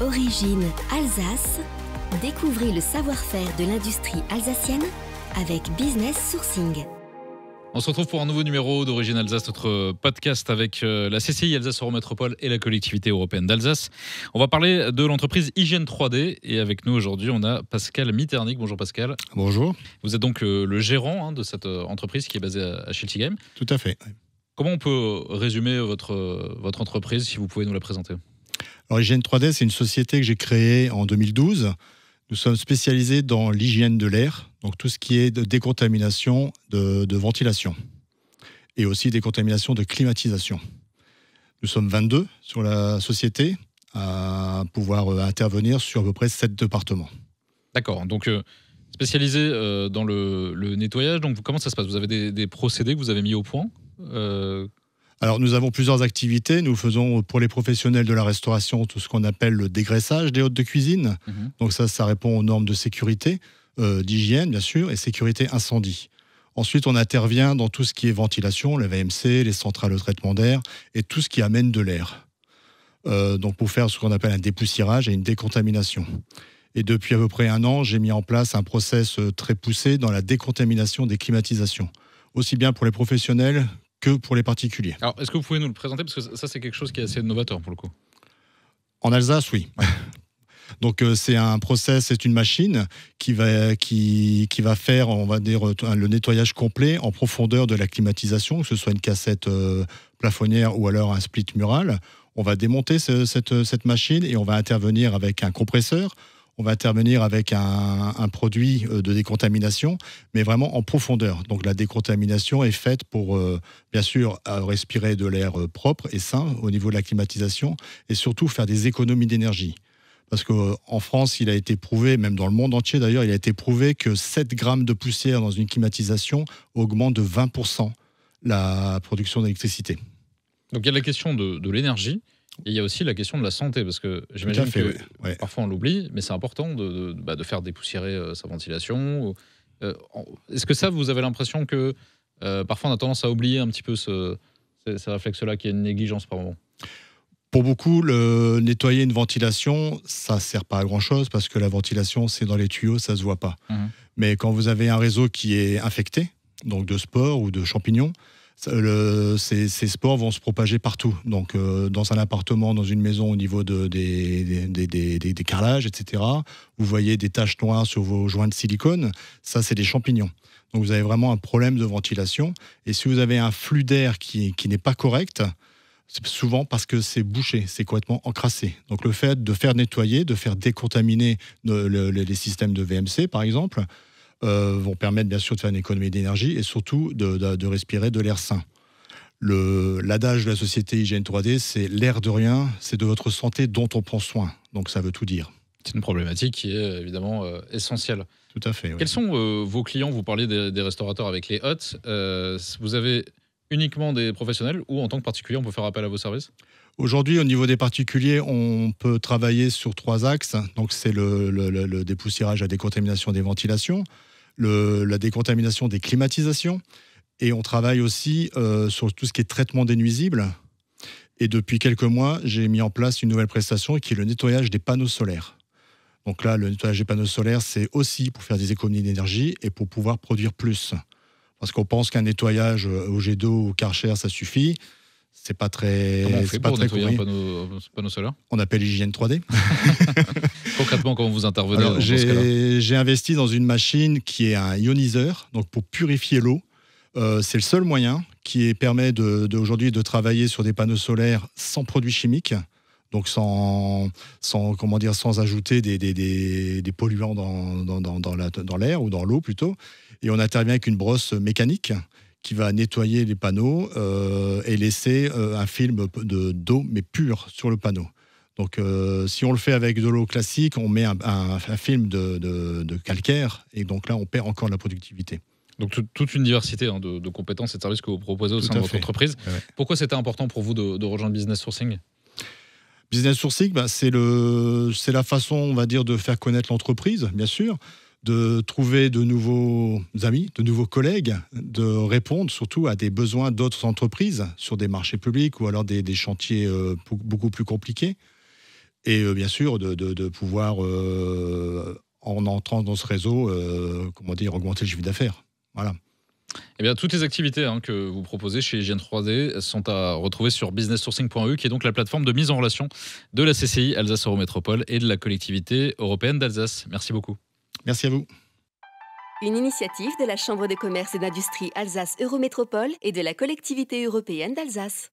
Origine Alsace. Découvrez le savoir-faire de l'industrie alsacienne avec Business Sourcing. On se retrouve pour un nouveau numéro d'Origine Alsace, notre podcast avec la CCI Alsace Eurométropole et la collectivité européenne d'Alsace. On va parler de l'entreprise Hygiène 3D et avec nous aujourd'hui on a Pascal Mitternick. Bonjour Pascal. Bonjour. Vous êtes donc le gérant de cette entreprise qui est basée à Schiltigheim. Tout à fait. Comment on peut résumer votre entreprise, si vous pouvez nous la présenter? Alors, Hygiène 3D, c'est une société que j'ai créée en 2012. Nous sommes spécialisés dans l'hygiène de l'air, donc tout ce qui est de décontamination de ventilation et aussi décontamination de climatisation. Nous sommes 22 sur la société à pouvoir intervenir sur à peu près 7 départements. D'accord, donc spécialisé dans le nettoyage, donc comment ça se passe? Vous avez des procédés que vous avez mis au point Alors, nous avons plusieurs activités. Nous faisons pour les professionnels de la restauration tout ce qu'on appelle le dégraissage des hôtes de cuisine. Donc ça répond aux normes de sécurité, d'hygiène bien sûr, et sécurité incendie. Ensuite, on intervient dans tout ce qui est ventilation, la VMC, les centrales de traitement d'air et tout ce qui amène de l'air. Donc pour faire ce qu'on appelle un dépoussiérage et une décontamination. Et depuis à peu près 1 an, j'ai mis en place un process très poussé dans la décontamination des climatisations, aussi bien pour les professionnels que pour les particuliers. Alors, est-ce que vous pouvez nous le présenter? Parce que ça, c'est quelque chose qui est assez novateur pour le coup. En Alsace, oui. Donc, c'est un process, c'est une machine qui va faire, on va dire, le nettoyage complet en profondeur de la climatisation, que ce soit une cassette plafonnière ou alors un split mural. On va démonter cette machine et on va intervenir avec un compresseur. On va intervenir avec un produit de décontamination, mais vraiment en profondeur. Donc la décontamination est faite pour, bien sûr, respirer de l'air propre et sain au niveau de la climatisation et surtout faire des économies d'énergie. Parce qu'en France, il a été prouvé, même dans le monde entier d'ailleurs, il a été prouvé que 7 grammes de poussière dans une climatisation augmente de 20% la production d'électricité. Donc il y a la question de l'énergie. Et il y a aussi la question de la santé, parce que j'imagine que parfois on l'oublie, mais c'est important de faire dépoussiérer sa ventilation. Est-ce que ça, vous avez l'impression que parfois on a tendance à oublier un petit peu ces réflexes-là, qu'il y a une négligence par moment? Pour beaucoup, nettoyer une ventilation, ça ne sert pas à grand-chose, parce que la ventilation, c'est dans les tuyaux, ça ne se voit pas. Mais quand vous avez un réseau qui est infecté, donc de spores ou de champignons, ces spores vont se propager partout. Donc, dans un appartement, dans une maison, au niveau des carrelages, etc., vous voyez des taches noires sur vos joints de silicone. Ça, c'est des champignons. Donc, vous avez vraiment un problème de ventilation. Et si vous avez un flux d'air qui n'est pas correct, c'est souvent parce que c'est bouché, c'est complètement encrassé. Donc, le fait de faire nettoyer, de faire décontaminer les systèmes de VMC, par exemple, vont permettre bien sûr de faire une économie d'énergie et surtout de respirer de l'air sain. L'adage de la société Hygiène 3D, c'est l'air de rien, c'est de votre santé dont on prend soin. Donc ça veut tout dire. C'est une problématique qui est évidemment essentielle. Tout à fait. Oui. Quels sont vos clients? Vous parliez des restaurateurs avec les hôtes. Vous avez uniquement des professionnels ou en tant que particulier, on peut faire appel à vos services? Aujourd'hui, au niveau des particuliers, on peut travailler sur 3 axes. Donc, c'est le dépoussiérage, la décontamination des ventilations, la décontamination des climatisations, et on travaille aussi sur tout ce qui est traitement des nuisibles. Et depuis quelques mois, j'ai mis en place une nouvelle prestation qui est le nettoyage des panneaux solaires. Donc là, le nettoyage des panneaux solaires, c'est aussi pour faire des économies d'énergie et pour pouvoir produire plus. Parce qu'on pense qu'un nettoyage au jet d'eau ou au Karcher, ça suffit. C'est pas très. Comment on fait pour nettoyer un panneau solaire? On appelle Hygiène 3D. Concrètement, comment vous intervenez? Alors, j'ai investi dans une machine qui est un ioniseur, donc pour purifier l'eau. C'est le seul moyen qui permet aujourd'hui de travailler sur des panneaux solaires sans produits chimiques, donc sans ajouter des polluants dans l'air ou dans l'eau plutôt. Et on intervient avec une brosse mécanique qui va nettoyer les panneaux et laisser un film d'eau, mais pure, sur le panneau. Donc, si on le fait avec de l'eau classique, on met un film de calcaire, et donc là, on perd encore de la productivité. Donc, toute une diversité de compétences et de services que vous proposez au sein de votre entreprise. Ouais. Pourquoi c'était important pour vous de rejoindre Business Sourcing? Business Sourcing, c'est la façon, on va dire, de faire connaître l'entreprise, bien sûr, de trouver de nouveaux amis, de nouveaux collègues, de répondre surtout à des besoins d'autres entreprises sur des marchés publics ou alors des chantiers beaucoup plus compliqués. Et bien sûr, de pouvoir, en entrant dans ce réseau, augmenter le chiffre d'affaires. Voilà. Eh bien, toutes les activités que vous proposez chez Hygiène 3D sont à retrouver sur businesssourcing.eu, qui est donc la plateforme de mise en relation de la CCI Alsace Eurométropole et de la collectivité européenne d'Alsace. Merci beaucoup. Merci à vous. Une initiative de la Chambre de commerce et d'industrie Alsace Eurométropole et de la collectivité européenne d'Alsace.